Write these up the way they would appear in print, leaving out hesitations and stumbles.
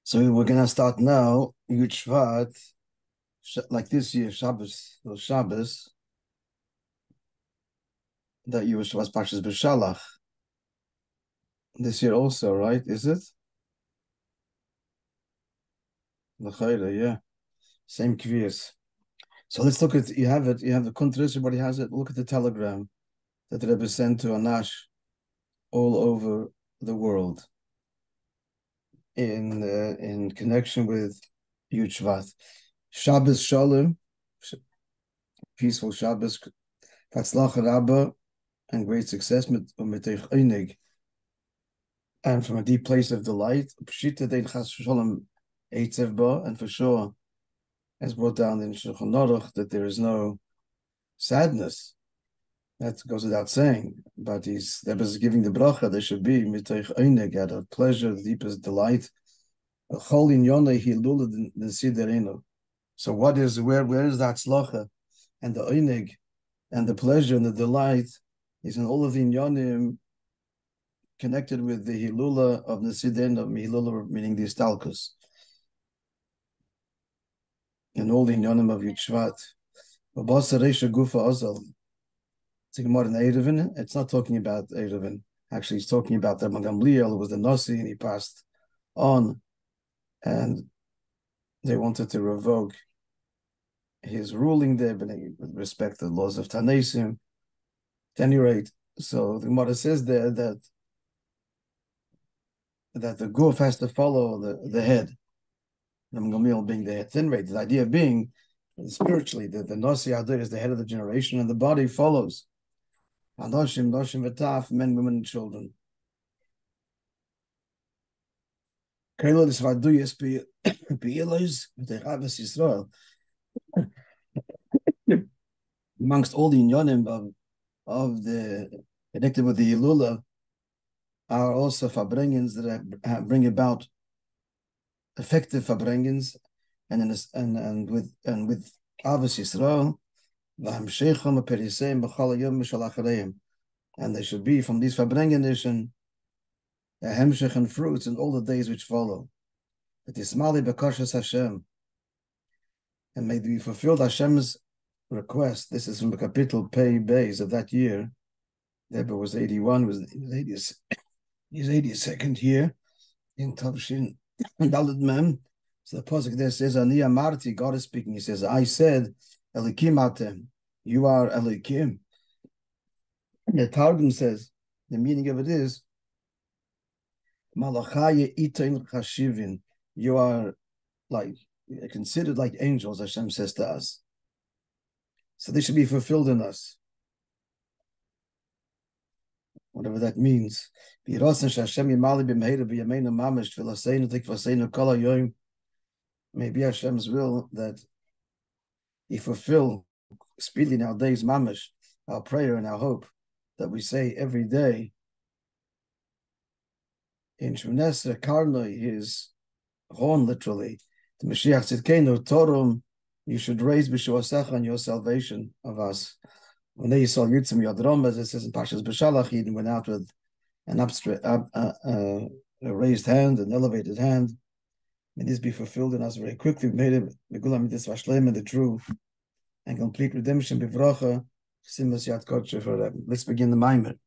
So we're going to start now, Shvat, like this year, Shabbos, the Shabbos, that year was Pashas B'Shalach. This year also, right? Is it? Yeah. Same kvias. So let's look at, you have the Kuntris, everybody has it. Look at the telegram that the Rebbe sent to Anash all over the world in connection with Shvat. Shabbos Shalom, peaceful Shabbos, Fatzlach Rabba, and great success and from a deep place of delight. And for sure, as brought down in Shulchan Aruch, that there is no sadness. That goes without saying. But that was giving the bracha. There should be mitoich einig, out of pleasure, the deepest delight. So what is where is that tzlacha and the einig and the pleasure and the delight is in all of the inyanim connected with the hilula of Nesiden of Hilula, meaning the Istalkus. And all the inyanim of Shvat. It's not talking about Erevin. Actually, it's talking about the Gamliel, who was the Nasi, and he passed on, and they wanted to revoke his ruling there, but with respect to the laws of Tanesim. At any rate, so the Gemara says there that the goof has to follow the head. The Gamliel being the head. At any rate, the idea being spiritually that the Nasi Adir is the head of the generation, and the body follows. Anoshim, Noshim, V'taf, men, women, and children. Amongst all the inyonim of the connected with the Hilula are also farbrengens that bring about effective farbrengens, and with Avos Yisrael, and they should be from these farbrengen a hemshech and fruits in all the days which follow. It is mali bekashas Hashem, and may we fulfill Hashem's request. This is from the capital Pei Beis of that year. Rebbe was 81, his 82nd year in Tavshin Daled Mem. So the pasuk there says, "Ani amarti," God is speaking. He says, "I said, Elikim atem, you are Elikim." And the Targum says, the meaning of it is, Malachaye itain chashivin, you are like considered like angels. Hashem says to us. So they should be fulfilled in us. Whatever that means. Maybe Hashem's will that He fulfill speedily in our days, mamash, our prayer and our hope that we say every day. In Shmonesra Karnoi, his horn, literally, the Mashiach Tzidkenu Torum, you should raise b'shuasecha on your salvation of us. When they saw Yitzim Yadrom, as it says in Pashas B'Shalach, he went out with an a raised hand, an elevated hand. May this be fulfilled in us very quickly. We made it Megulam Mitzvah Shlema, the true and complete redemption. Bivracha, Simas Yad Kodesh forever. Let's begin the Maamorim.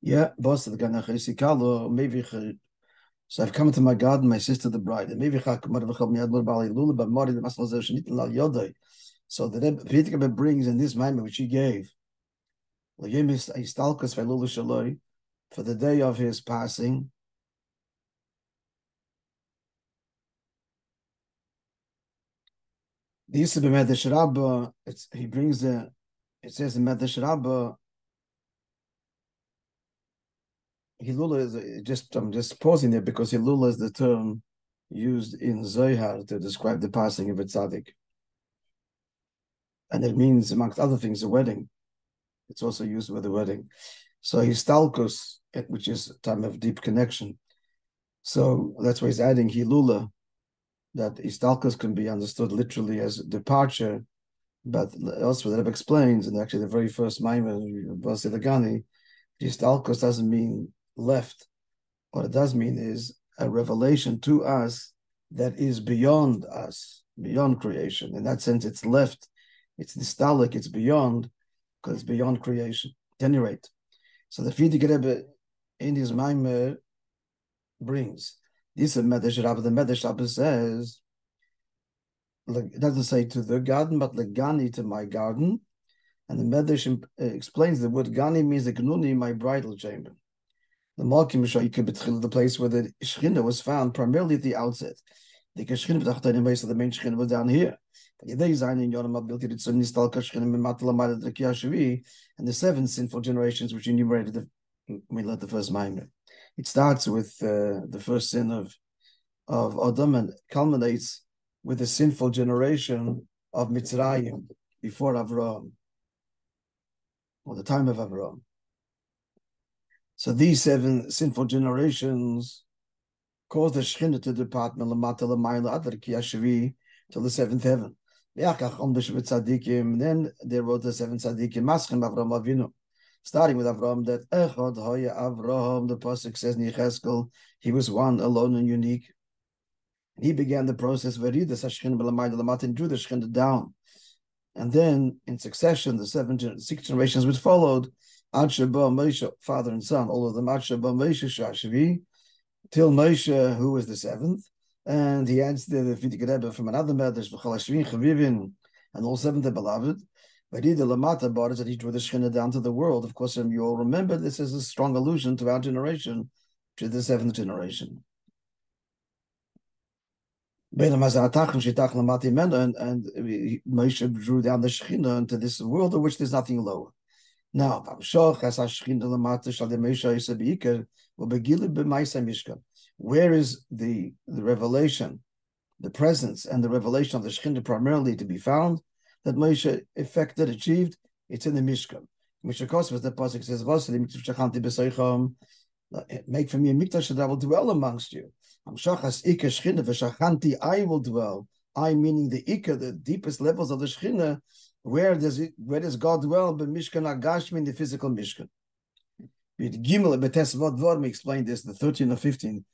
Yeah, Bosi, the Legani, maybe. So I've come to my God and my sister, the bride. So the Rebbe brings in this Maamorim which he gave for the day of his passing. He brings it says in Medrash Rabbah, Hilula is I'm just pausing there because Hilula is the term used in Zohar to describe the passing of a tzaddik. And it means, amongst other things, a wedding. It's also used with a wedding. So Histalkus, which is a time of deep connection. So that's why he's adding Hilula, that Histalkus can be understood literally as departure, but also the Rebbe explains, and actually the very first Maamorim, Bosi, Legani, Histalkus doesn't mean left. What it does mean is a revelation to us that is beyond us, beyond creation. In that sense, it's left, it's nostalgic, it's beyond, because it's beyond creation. At any rate, so the Frierdiker Rebbe in his Maamorim brings this Medrash Rabbi. The Medrash Rabbi says, it doesn't say to the garden, but legani, to my garden. And the Medrash explains the word gani means the gnuni, my bridal chamber. The Malkim Shayke, the place where the Shechina was found primarily at the outset. The Shechina b'tachtonim, so the main Shechina was down here. And the seven sinful generations which enumerated we let the first Maamorim. It starts with the first sin of Adam and culminates with the sinful generation of Mitzrayim before Avraham, or the time of Avraham. So these seven sinful generations caused the Shechina to depart till the seventh heaven. Then they wrote the seven tzaddikim, Maschem Avraham Avinu, starting with Avraham, that Echad Hoya Avraham, the pasuk says in Yecheskel, he was one, alone and unique. He began the process where he drew the Shechina down. And then in succession, the six generations which followed, Ad Sheba Moishe, father and son, all of them, Ad Sheba Moishe Shashvi, till Moishe, who was the seventh. And he adds the Frierdiker Rebbe from another Medrash, and all seven the beloved. But he, the Lamata borders, that he drew the Shechina down to the world. Of course, you all remember this is a strong allusion to our generation, to the seventh generation. And Moshe drew down the Shechina into this world of which there's nothing lower. Now, where is the revelation, the presence and the revelation of the Shechina primarily to be found, that Moshe effected, achieved? It's in the Mishkan. Which of course was the pasuk says, make for me a mikdash that I will dwell amongst you. I will dwell. I meaning the Ikka, the deepest levels of the Shechina. Where does God dwell? But Mishkan Agashmi, in the physical Mishkan. With Gimel Betesvot Vorm explained this, the 13 or 15.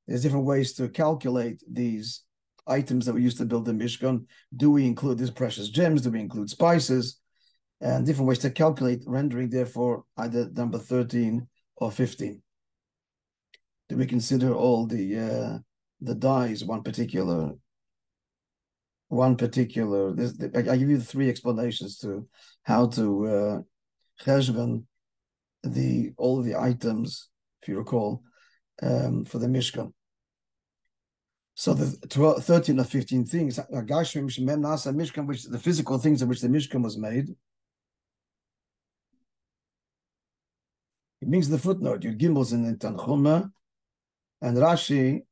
There's different ways to calculate these items that we used to build the Mishkan. Do we include these precious gems? Do we include spices? And different ways to calculate, rendering therefore either number 13 or 15. Do we consider all the dyes one particular? I give you the three explanations to how to cheshbon all of the items, if you recall, for the Mishkan. So the 13 or 15 things, Mishkan, which the physical things of which the Mishkan was made. It means the footnote. Yud Gimbal's in Tanchuma, and Rashi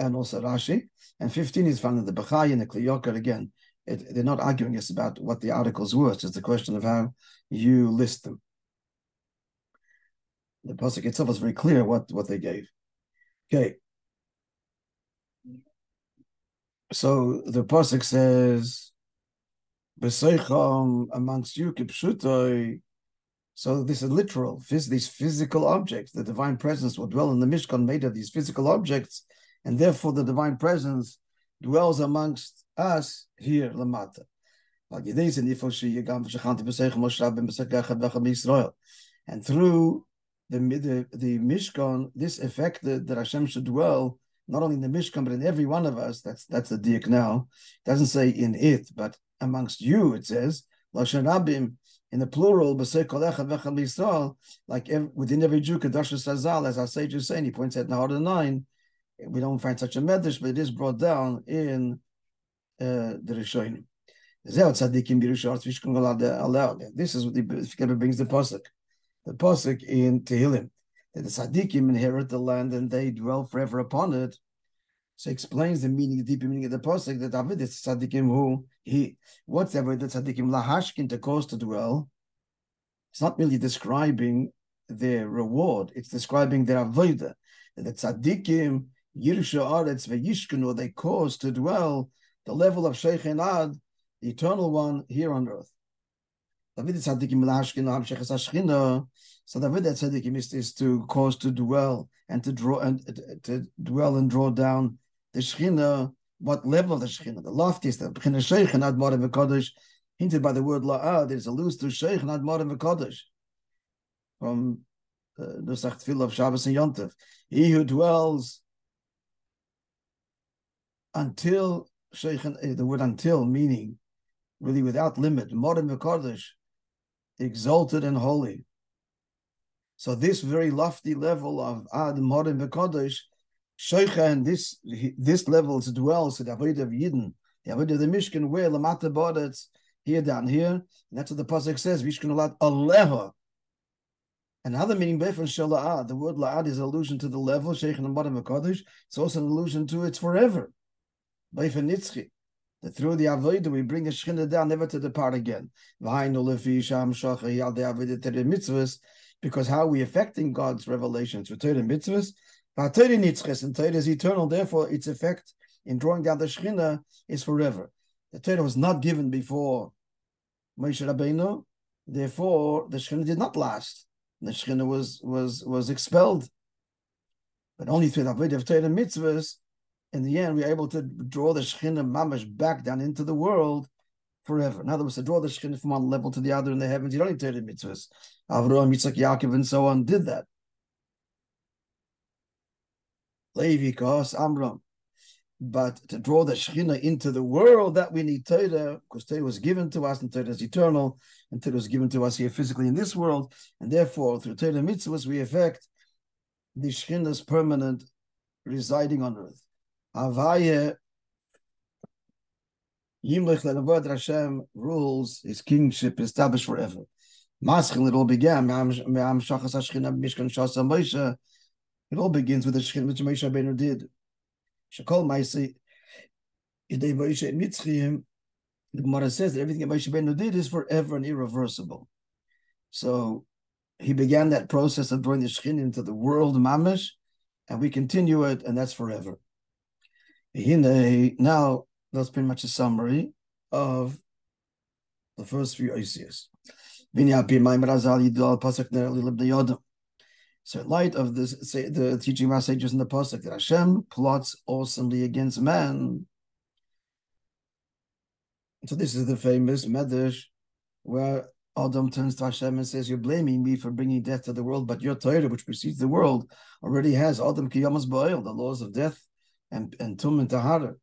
and also Rashi, and 15 is found in the Bechai and the Kliyokar. Again, they're not arguing us about what the articles were. It's just a question of how you list them. The pasuk itself is very clear what they gave. Okay. So the pasuk says, "B'seicham amongst you kipshutoi." So this is literal. These physical objects, the divine presence will dwell in the Mishkan made of these physical objects, and therefore the divine presence dwells amongst us here, Lamata. And through the Mishkan, this affected that Hashem should dwell not only in the Mishkan, but in every one of us. That's the diak now. It doesn't say in it, but amongst you, it says, Lashon Rabim, in the plural, like within every Jew, Kedosh Sazal, as our sages say, and he points out in Harder 9, we don't find such a medrash, but it is brought down in the Rishonim. This is what the Rebbe brings the pasuk. The pasuk in Tehillim, that the tzaddikim inherit the land and they dwell forever upon it. So explains the meaning, the deeper meaning of the pasuk, that David is tzaddikim whatever the tzaddikim lahashkin, to cause to dwell. It's not merely describing their reward; it's describing their avodah. That the tzaddikim yirshu aretz v'yishkenu, they cause to dwell the level of Sheikh Enad, the eternal one, here on earth. David tzaddikim l'hashkin l'hamshechas hashchina. So David tzaddikim is to cause to dwell and to draw and draw down the shchina. What level of the shchina? The loftiest, the b'china sheikh and Maamorim v'kodesh, hinted by the word la'ad. There's alludes to sheikh and Maamorim v'kodesh from the Tefillah of Shabbos and Yom Tov. He who dwells until sheikh, the word until meaning really without limit, Maamorim v'kodesh, exalted and holy. So this very lofty level of Ad Maamorim v'kodesh, Shoicha, and this level dwells in the Avodah of Yidden, the Avodah of the Mishkan, where Lamata Bodatz, here down here, and that's what the pasuk says. Mishkan Alat Aleha. Another meaning, Beifan Shala'ad. The word La'ad is an allusion to the level Sheikh and Maamorim v'kodesh. It's also an allusion to it's forever. Beifan Nitzchi. That through the Avodah we bring the Shekhinah down, never to depart again. Because how are we affecting God's revelation through Torah and mitzvahs? And Torah is eternal, therefore its effect in drawing down the Shekhinah is forever. The Torah was not given before Moishe Rabbeinu, therefore the Shekhinah did not last. The Shekhinah was expelled. But only through the Avodah of Torah and mitzvahs, in the end, we are able to draw the Shekhinah mamash back down into the world forever. In other words, to draw the Shekhinah from one level to the other in the heavens, you don't need Torah and mitzvahs. Avraham, Yitzchak, Yaakov, and so on did that. Levi, Kos, Amram. But to draw the Shekhinah into the world, that we need Torah, because Torah was given to us, and Torah is eternal, and Torah was given to us here physically in this world, and therefore, through Torah and mitzvahs, we affect the Shekhinah's permanent residing on earth. Havaya Yimlich Lenavod Hashem rules, his kingship established forever. Maschil, it all began. It all begins with the Shekhinah which Moishe Rabbeinu did. Shekol Ma'aseh Yidei Moishe Mitzrayim. The Gemara says that everything that Moishe Rabbeinu did is forever and irreversible. So he began that process of drawing the Shekhinah into the world mamash, and we continue it, and that's forever. Now, that's pretty much a summary of the first few Oisias. So in light of this, the teaching of our sages in the pasuk that Hashem plots awesomely against man. So this is the famous Medrash where Adam turns to Hashem and says, "You're blaming me for bringing death to the world, but your Torah, which precedes the world, already has Adam Kiyamas Ba'il, the laws of death and Tum and Tahara.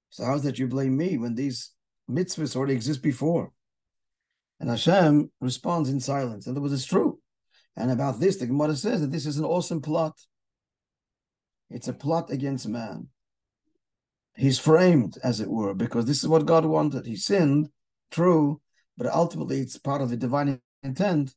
So how's that you blame me when these mitzvahs already exist before?" And Hashem responds in silence. In other words, it's true. And about this, the Gemara says that this is an awesome plot. It's a plot against man. He's framed, as it were, because this is what God wanted. He sinned, true, but ultimately it's part of the divine intent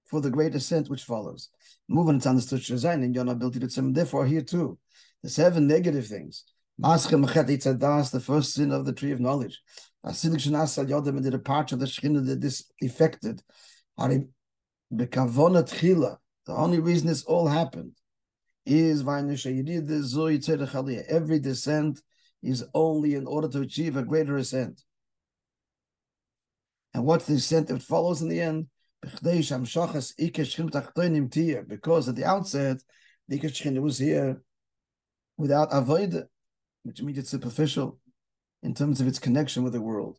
for the great ascent which follows. Moving, it's understood Shazain and Yonah built it. Therefore, here too, the 7 negative things. The first sin of the tree of knowledge. The departure of the Shekhinah that this effected. The only reason this all happened is every descent is only in order to achieve a greater ascent. And what's the ascent that follows in the end? Because at the outset, the Shekhinah was here without avodah, which means it's superficial in terms of its connection with the world.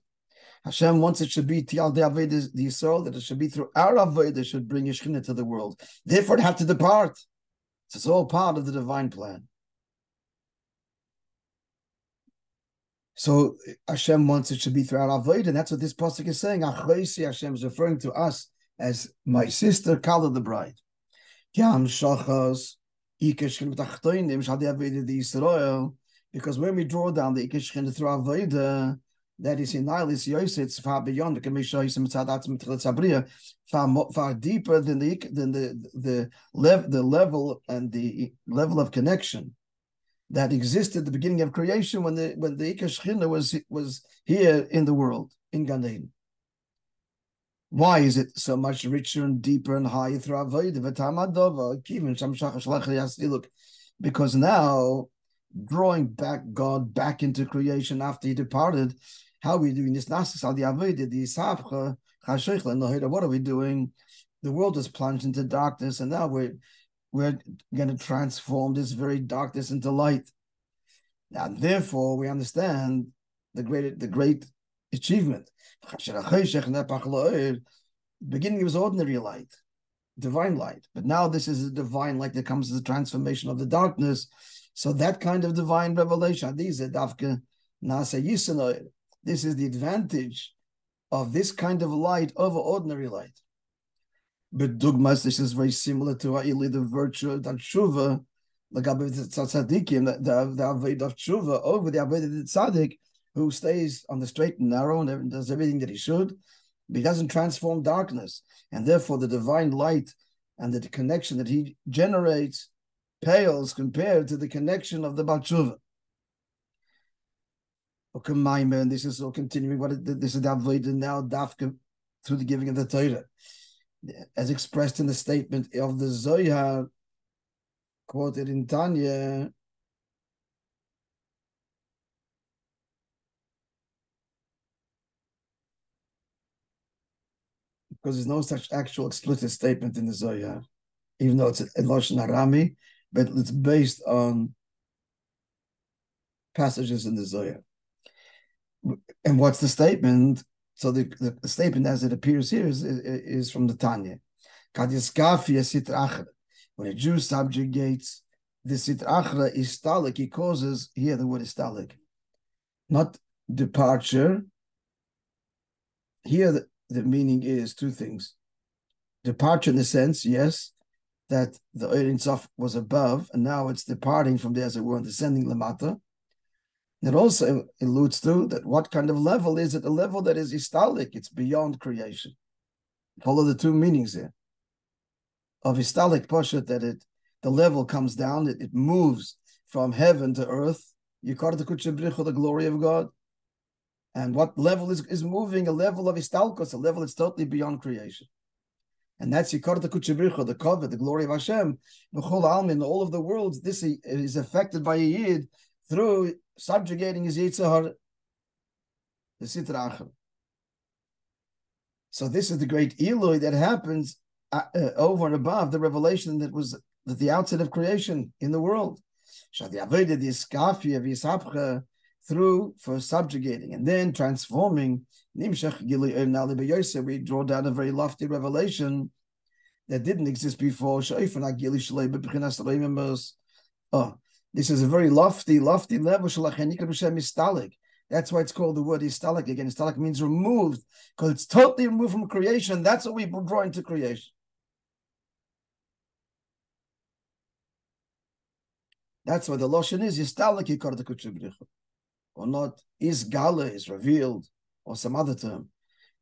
Hashem wants it should be Tial de Avodah the Yisrael, that it should be through our avodah should bring Shekhinah to the world. Therefore, it had to depart. So it's all part of the divine plan. So Hashem wants it should be through our avodah, and that's what this pasuk is saying. Achoisi, Hashem is referring to us as my sister, Kala the bride. Because when we draw down the Shekhinah through avodah, that is in Nilis Yosef, it's far beyond the far deeper than the level and the level of connection that existed at the beginning of creation when the Shekhinah was here in the world, in Gan Eden. Why is it so much richer and deeper and higher through avodah? Because now, drawing back God back into creation after he departed, how are we doing this? What are we doing? The world is plunged into darkness, and now we're going to transform this very darkness into light. Now, therefore, we understand the great achievement. Beginning was ordinary light, divine light, but now this is a divine light that comes as a transformation of the darkness. So that kind of divine revelation, this is the advantage of this kind of light over ordinary light. But dogmas, this is very similar to the virtue of tshuva, like the avodah of tshuva over the avodah of the tzaddik, who stays on the straight and narrow and does everything that he should, but he doesn't transform darkness, and therefore the divine light and the connection that he generates pales compared to the connection of the Baal Tshuva. And this is all continuing. This is the avodah now dafka through the giving of the Torah, as expressed in the statement of the Zohar, quoted in Tanya. Because there's no such actual explicit statement in the Zohar, even though it's a Lashon Harami, but it's based on passages in the Zohar. And what's the statement? So the statement as it appears here is from the Tanya. When a Jew subjugates the Sitra Achra istalik, he causes, here the word istalik, not departure. Here the meaning is two things. Departure in the sense, yes, that the Ein Sof was above, and now it's departing from there, as it were, and descending lamata. It also alludes to that what kind of level is it? A level that is istalik, it's beyond creation. Follow the two meanings here. Of istalik poshet, that the level comes down, it moves from heaven to earth. Yikar Kutsha Brichu, the glory of God. And what level is moving? A level of istalkos, a level that's totally beyond creation. And that's Yikar Kutsha Brichu, the covet, the glory of Hashem. B'chol Almin, in all of the worlds, this is affected by a Yid through subjugating his Yitzhar, the Sitra Achra. So this is the great Eloi that happens over and above the revelation that was at the outset of creation in the world. Through for subjugating and then transforming, we draw down a very lofty revelation that didn't exist before. Oh, this is a very lofty level. That's why it's called the word istalik again. Istalik means removed, because it's totally removed from creation. That's what we draw into creation. That's why the Lashon is istalik yikar d'kutsha brichu, or not is gala, is revealed, or some other term,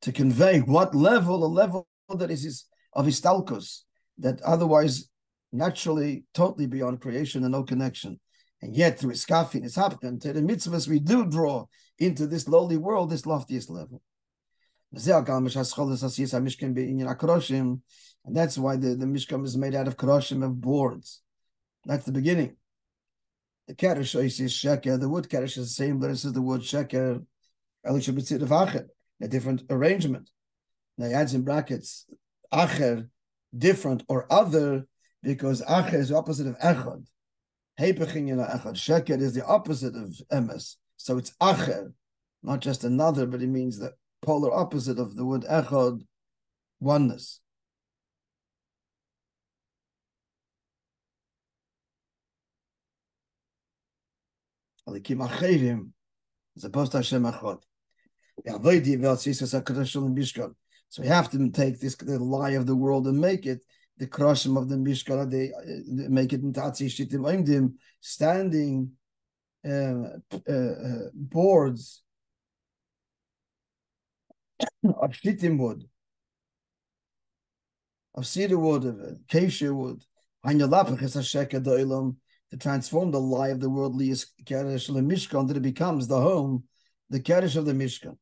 to convey what level, a level that is of istalkus, that otherwise naturally totally beyond creation and no connection. And yet through iskafi and ishapkan, to the mitzvahs we do draw into this lowly world, this loftiest level. And that's why the Mishkan is made out of karoshim, of boards. That's the beginning. The Kaddish is sheker, the wood Kaddish is the same, but this is the word sheker, a different arrangement. Now he adds in brackets, acher, different or other, because acher is the opposite of echad. Sheker is the opposite of emes. So it's acher, not just another, but it means the polar opposite of the word echad, oneness. As opposed to Hashem Echad. So we have to take this, the lie of the world, and make it the Kroshim of the Mishkan. They make it in Tatzi Shitim Oimdim, standing boards of Shitim wood, of cedar wood, of acacia wood, to transform the lie of the worldly Keresh Mishkan, that it becomes the home, the Keresh of the Mishkan.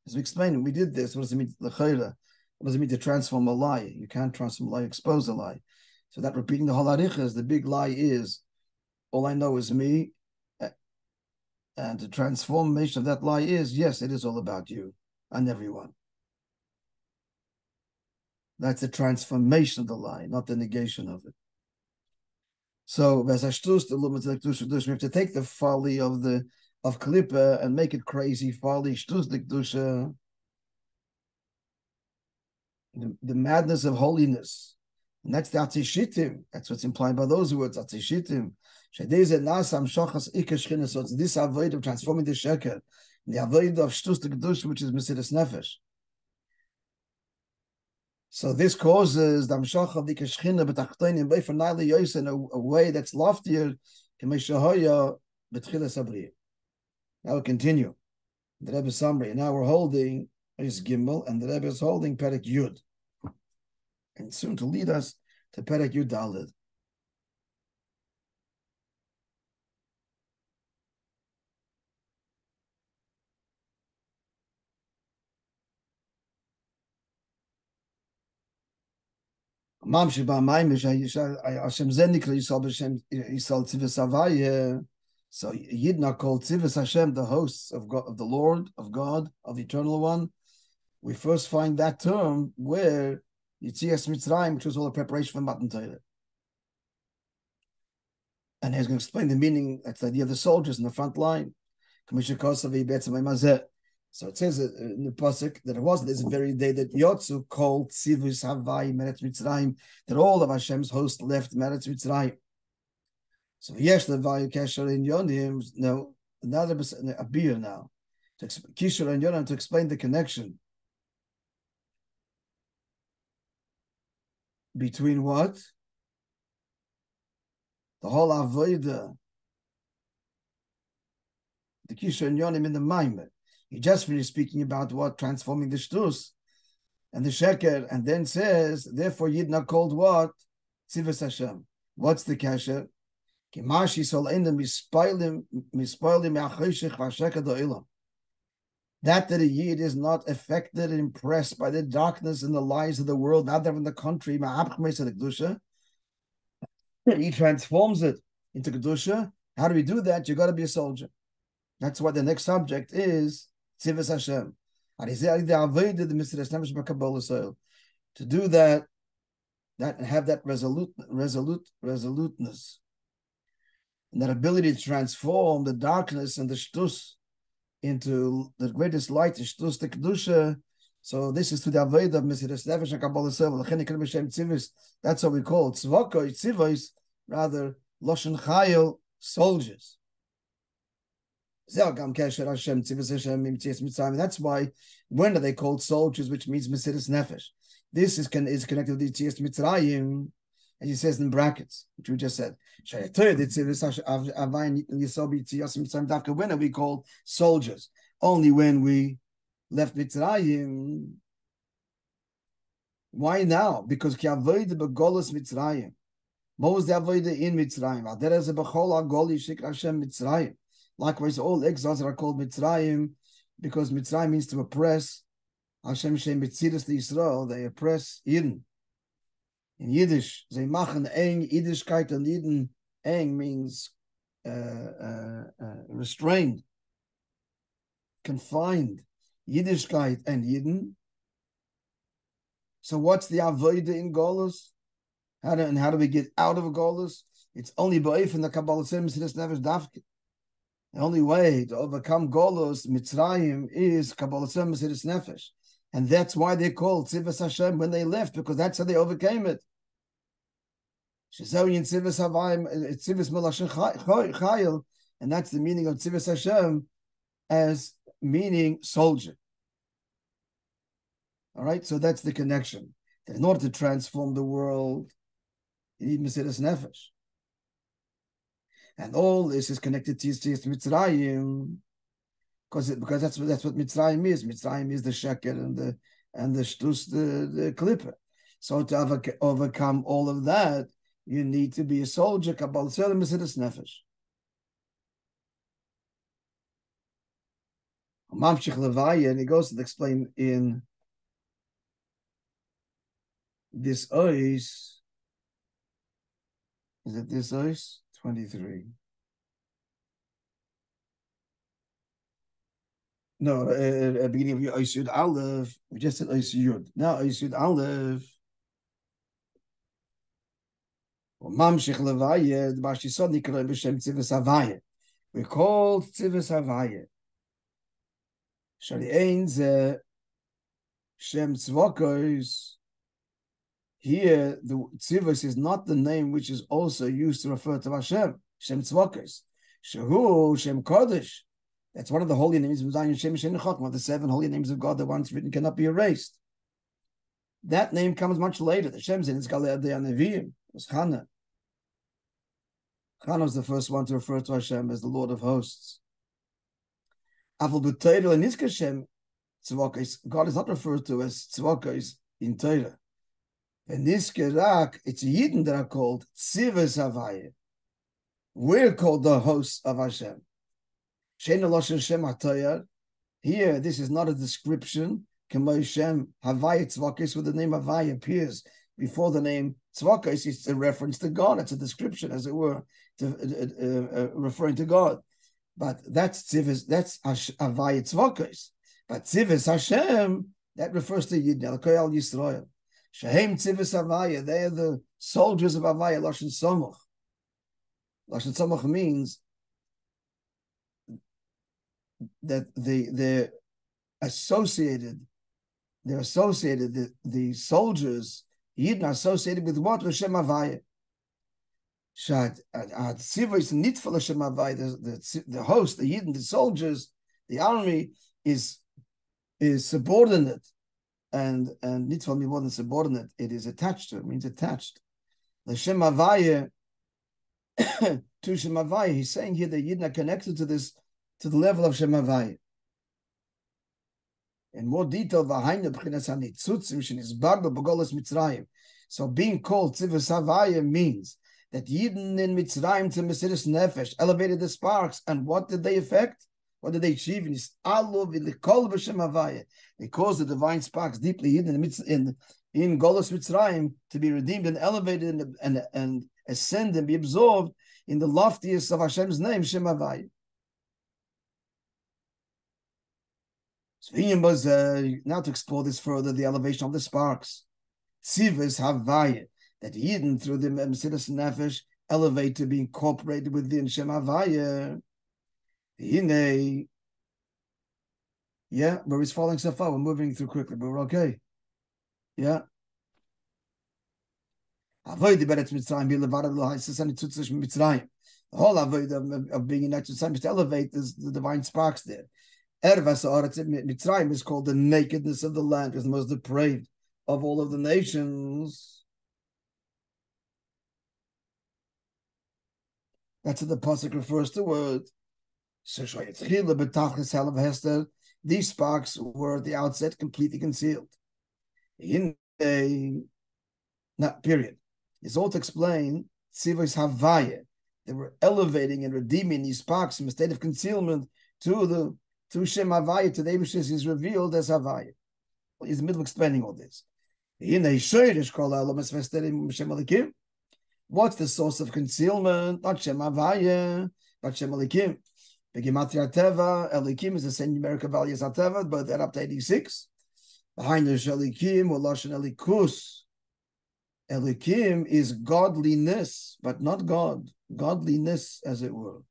As we explained, we did this. What does it mean? L'chayra. What does it mean to transform a lie? You can't transform a lie, expose a lie. So that repeating the whole arichas, the big lie is, all I know is me, And the transformation of that lie is, yes, it is all about you and everyone. That's the transformation of the lie, not the negation of it. So, we have to take the folly of Klippa and make it crazy folly, the madness of holiness. And that's the Atishitim. That's what's implied by those words, Atishitim. So it's this avoid of transforming the sheker, the avoid of shtus the kedusha, which is Mesiras Nefesh. So this causes the amshach of the keshchina betachtonim beifernali yois in a way that's loftier. K'meishahoya betchilas habriya. Now we continue. The Rebbe summary. Now we're holding is Gimel, and the Rebbe is holding Perek Yud, and soon to lead us to Perek Yud Daled. Mamshi ba'mayim Hashem zenikra Yisrael b'Shem Yisrael Tzivus Havaya. So Yidna called Tzivus Hashem, the hosts of God, of the Lord, of God, of Eternal One. We first find that term where Yitzias Mitzrayim, which was all a preparation for Matan Torah. And he's going to explain the meaning. That's the idea of the soldiers in the front line. So it says in the pasuk that it was this very day that Yotzu called Tzivus Havai Meretz Mitzrayim, that all of Hashem's hosts left Meretz Mitzrayim. So Yesh Levai Kesher in Yonim, no, another a beer now. Kisher and Yonim to explain the connection between what? The whole Avodah, the Kisher and Yonim in the Maimer. He just finished speaking about what? Transforming the Shtus and the Sheker, and then says, therefore Yidna called what? Tzivus Hashem. What's the Kesher? That a Yid is not affected and impressed by the darkness and the lies of the world, not that in the country, he transforms it into Kedusha. How do we do that? You got to be a soldier. That's why the next subject is Tzivus Hashem. To do that and have that resoluteness, and that ability to transform the darkness and the shtus into the greatest light, the shtus, the kedusha. So this is to the avodah of Mesiras Nefesh and Kabbalah Sovel. That's what we call it. Tzvokoi, tzivos, rather loshen chayil, soldiers. That's why when are they called soldiers, which means Mesiras Nefesh? This is connected with the Yitzias Mitzrayim, as he says in brackets, which we just said. When are we called soldiers? Only when we left Mitzrayim. Why now? Because what was the avodah in Mitzrayim? Likewise, all exiles are called Mitzrayim because Mitzrayim means to oppress. Hashem Shem Mitzidas the Yisrael, they oppress Yidden. In Yiddish, they machen eng, Yiddishkeit and Yidden. Eng means restrained, confined. Yiddishkeit and Yidden. So what's the avodah in Golus? How do we get out of Golus? It's only ba'if in the Kabbalah Mesiras Nefesh Dafke. The only way to overcome Golus, Mitzrayim, is Kabbalah Mesiras Nefesh. And that's why they called Tzivus Hashem when they left, because that's how they overcame it. And that's the meaning of Tzivus Hashem as meaning soldier. All right, so that's the connection. That in order to transform the world, you need Mesiras Nefesh. And all this is connected to Mitzrayim, because that's what Mitzrayim is. Mitzrayim is the sheker and the shtus, the klippa. So to overcome all of that, you need to be a soldier. Kabbalah Mesiras Nefesh. Mamshich Levaya, and he goes to explain in this ois. Is it this ois? 23. No, beginning of Yud Aleph. We just said Yud. Now Yud Aleph. Mamshich Levaya. The Bashisod Nikra B'Shem Tzivus Havaya. We called Tzivus Havaya. Shari Ein Ze Shem Tzvokos. Here, the Tzivus is not the name which is also used to refer to Hashem. Shem Tzvokos. Shehu Shem Kodesh. That's one of the holy names of Zion Shem Shem Nechot, one of the 7 holy names of God that once written cannot be erased. That name comes much later. The Shem's in Galei Adei Nevi'im was Chana. Chana was the first one to refer to Hashem as the Lord of Hosts. Aval b'Torah and Nizkar Shem Tzvokos, God is not referred to as Tzvokos in Torah. And Nizkar, it's Yidden that are called Tzivus Havaya. We're called the hosts of Hashem. Here, this is not a description. Shem Havaya Tzvokos, where the name Havaya appears before the name Tzvokos. It's a reference to God. It's a description, as it were, referring to God. But that's Tzivus, that's Havaya Tzvokos. But Tzivus Hashem, that refers to Yidden, Koyal Yisrael. Shehem Tzivus Havaya, they are the soldiers of Havaya, Lashon Somoch. Lashon Somoch means that they're associated, the soldiers, Yidden are associated with what? L'Shem Havaya. Tzivah is nitful L'Shem Havaya, the host, the Yidden, the soldiers, the army is subordinate, and nitful means more than subordinate, it is attached to, it means attached. L'Shem Havaya, to Shem Havaya, he's saying here that Yidden are connected to this, to the level of Shem Havaya. In more detail, so being called Tzivus Havaya means that Yidden in Mitzrayim to Mesiris Nefesh elevated the sparks, and what did they affect? What did they achieve? They caused the divine sparks deeply hidden in Golus Mitzrayim to be redeemed and elevated and ascend and be absorbed in the loftiest of Hashem's name, Shem Havaya. Now to explore this further, the elevation of the sparks. Tzivus Havaya, that Yidden through the Mesiris Nefesh elevate to be incorporated within Shem Havaya. Hine, yeah, but it's falling so far. We're moving through quickly, but we're okay. Yeah. Avoid the Beretz Mitzrayim, be levada l'haisis and tzutzish Mitzrayim. The whole avoid of being in that Mitzrayim is to elevate the divine sparks there. Ervas Mitzrayim is called the nakedness of the land, is the most depraved of all of the nations. That's what the pasuk refers to. Word. These sparks were at the outset completely concealed. In a period. It's all to explain Tzivus Havaya. They were elevating and redeeming these sparks from a state of concealment to Shem Havaya, to the Eibush is revealed as Havaya. Well, he's in the middle of explaining all this. What's the source of concealment? Not Shem Havaya, but Shem Elikim. The Gematria Teva, Elikim is the same numerical value as Ateva, but they're up to 86. Behind the Elikim or Lashon Elikus. Elikim is godliness, but not God. Godliness, as it were.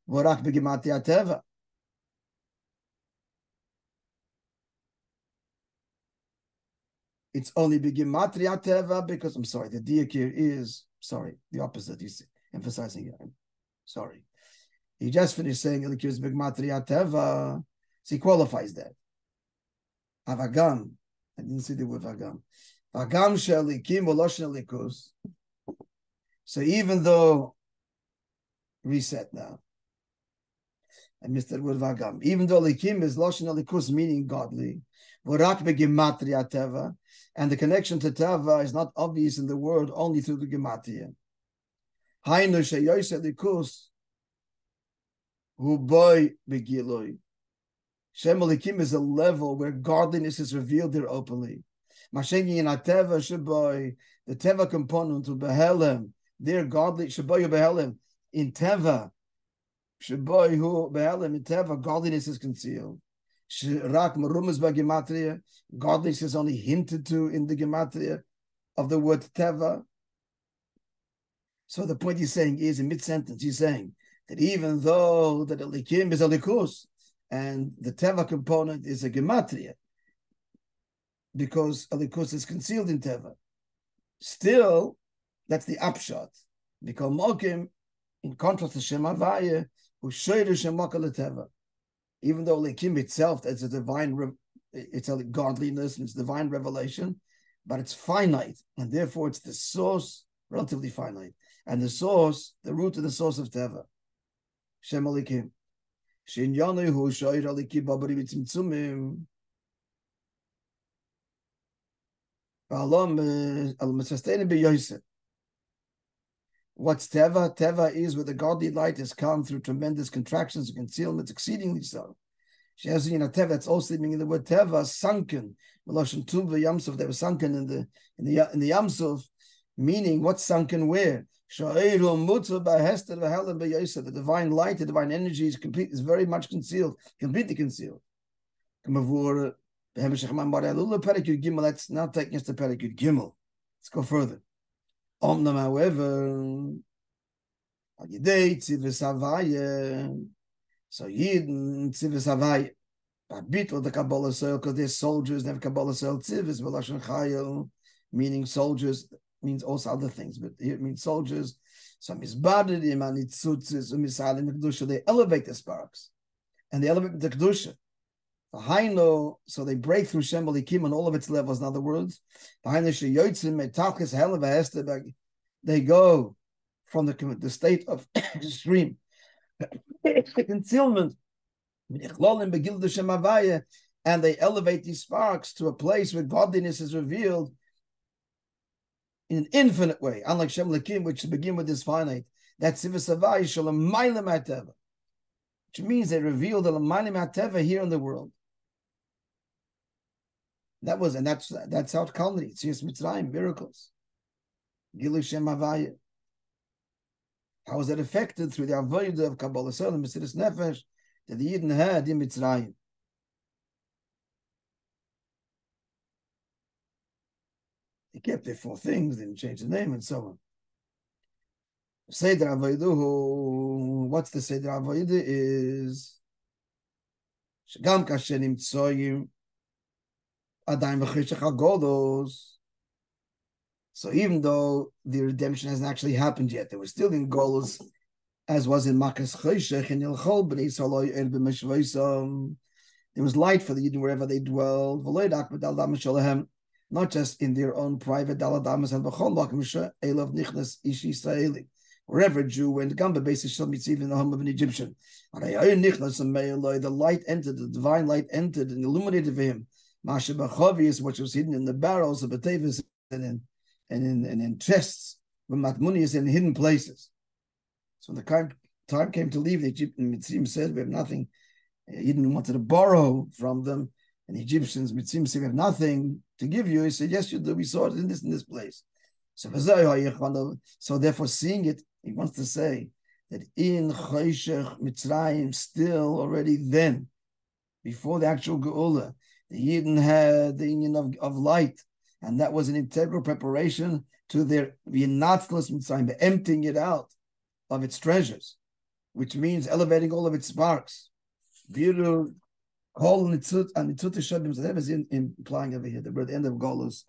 Vorak begematria Teva. It's only begematria Teva because, I'm sorry, the diak here is, the opposite. He's emphasizing it. Sorry. He just finished saying Elikim is begematria Teva. So he qualifies that. Avagam. I didn't see the word Vagam. Vagam she'elikim v'loshen elikus. So even though, reset now. I missed that word Vagam. Even though elikim is loshen elikus, meaning godly, v'rak begematria Teva, and the connection to Teva is not obvious in the word only through the gematria. Hainu she'yos elikus hu boy begiloi. Shem Elikim is a level where godliness is revealed there openly. Mashengi in Ateva Shaboy, the Teva component of Behelem, their godly Shaboy Behelem in Teva, Shaboy who Behelem in Teva, godliness is concealed. Rak Marumas by Gematria. Godliness is only hinted to in the Gematria of the word Teva. So the point he's saying is, in mid-sentence, he's saying that even though that Elikim is a Likus, and the Teva component is a Gematria, because Elikus is concealed in Teva, still, that's the upshot. Because Mokim, in contrast to Shem Havaya, who Shoyru Shem Mokal Teva, even though Elikim itself is a divine, it's a godliness, and it's divine revelation, but it's finite, and therefore it's the source, relatively finite. And the source, the root of the source of Teva, Shem Elikim. Shin Yanu Hu Shoyr Elikim Babari Mitzimtzumim. What's Teva? Teva is where the godly light has come through tremendous contractions and concealments, exceedingly so. She has in a Teva, that's also meaning the word Teva, sunken. Meloshin Tuva Yamsuf, they were sunken in the Yamsuf, meaning what's sunken where? The divine light, the divine energy is very much concealed, completely concealed. Let's not take us to Perikut Gimel. Let's go further. Omnam, however, so Yidden Tzivis Havaya, Bit of the Kabbalah soil, because they're soldiers, they have Kabbalah soil Tzivis, Velashon Chayil, meaning soldiers, means also other things, but it means soldiers. So Mizbadim and Itzutzis, Misalim Kedusha, they elevate the sparks, and they elevate the Kedusha. So they break through Shem Elikim on all of its levels. In other words, they go from the state of extreme concealment, and they elevate these sparks to a place where godliness is revealed in an infinite way, unlike Shem Elikim, which begin with this finite. That's Sivas Havai Shalom Mailam Ateva, which means they reveal the Mailam Ateva here in the world. That's how it culminates. Yes, Mitzrayim, miracles. Gilu Shem Havaya. How was that affected through the avodah of Kabbalah Soul and Mesiras Nefesh that the Yidden had in Mitzrayim? They kept their 4 things, didn't change the name, and so on. Seder Avodah, what's the Seder Avodah is Shagam Kashenim Tsoyim. So even though the redemption hasn't actually happened yet, they were still in Golos, as was in Makas Cheshech and Ilchol B'nei Saloi there was light for the Yidden wherever they dwelled, not just in their own private Daladamas and B'chol Lakim Elov Nichnas Ish Israeli. Wherever a Jew went, Gamba basis shall be in the home of an Egyptian. The light entered, the divine light entered and illuminated for him. Masha Bachovi, which was hidden in the barrels of Batavis and in chests, but Matmuni is in hidden places. So when the time came to leave, the Egyptian Mitzrim said, "We have nothing." Eden wanted to borrow from them, and the Egyptians Mitzrim said, "We have nothing to give you." He said, "Yes, you do. We saw it in this place." So therefore, seeing it, he wants to say that in Choshech Mitzrayim, still already then, before the actual Geula, the Yidden had the union of light, and that was an integral preparation to their V'yinatzlas Mitzrayim, emptying it out of its treasures, which means elevating all of its sparks. Biru, Kol Nitzut, and Nitzut Shabim, that is implying over here the end of Golus.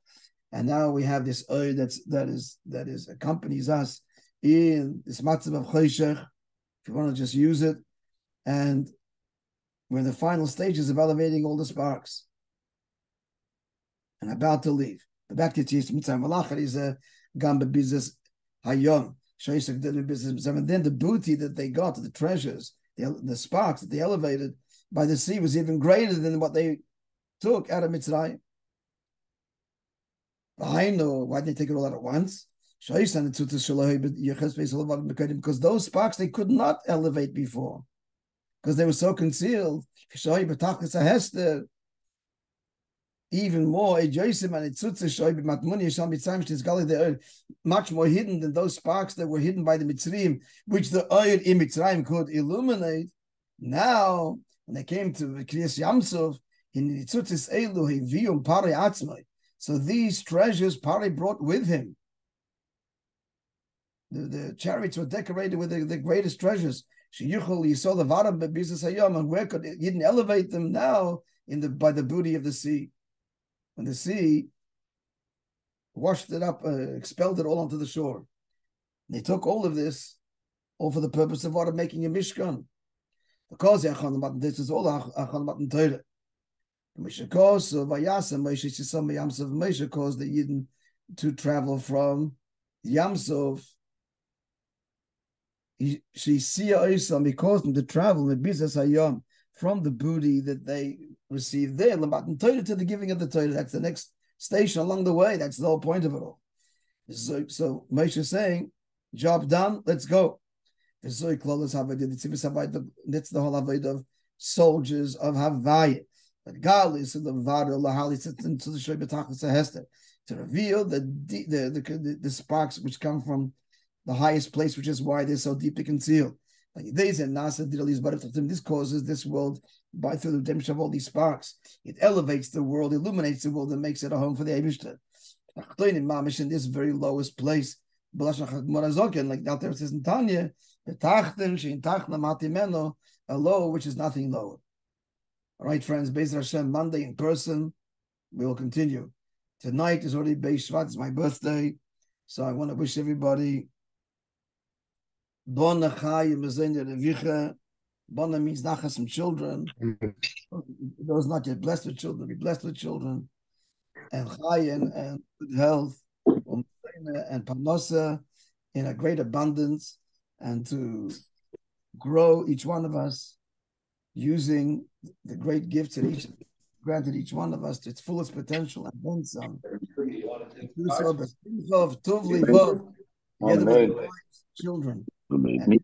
And now we have this oil that is accompanies us in this matzav of Choshech. If you want to just use it, and we're in the final stages of elevating all the sparks and about to leave. The back to Tzis Mitzvah Malachar is a Gamba business Hayom. And then the booty that they got, the treasures, the sparks that they elevated by the sea was even greater than what they took out of Mitzrayim. I know why didn't they take it all out at once? Because those sparks they could not elevate before, because they were so concealed. Even more, much more hidden than those sparks that were hidden by the Mitzrayim, which the oil in Mitzrayim could illuminate. Now when they came to Kriyas Yamsov, so these treasures Pari brought with him. The chariots were decorated with the greatest treasures. You saw the Varam Bebizus Hayom, and where could he didn't elevate them now by the booty of the sea? When the sea washed it up, expelled it all onto the shore. They took all of this, all for the purpose of what? Of making a Mishkan. Because this is all Achon Matan Torah. Moishe caused Moishe caused the Yidden to travel from Yamsov. She caused them to travel from the booty that they received there, Matan Torah, to the giving of the Torah. That's the next station along the way. That's the whole point of it all. So Moishe is saying, job done, let's go. That's the whole avodah of soldiers of Havaya. But God is the Vada Lahali sits into the Shoi B'tachlis Hester to reveal the sparks which come from the highest place, which is why they're so deeply concealed. Like this causes this world through the redemption of all these sparks. It elevates the world, illuminates the world, and makes it a home for the Eibishter. In this very lowest place, like out there it says in Tanya, a low which is nothing lower. All right, friends, Be'ez Hashem, Monday in person, we will continue. Tonight is already Beis Shvat, it's my birthday, so I want to wish everybody Bona Chai Mezenia Revicha. Bona means nachas from children. Those not yet blessed with children, be blessed with children. And Chai and good health, and Parnosa in a great abundance, and to grow each one of us using the great gifts that each granted each one of us to its fullest potential, and then some. Together with children. Amen.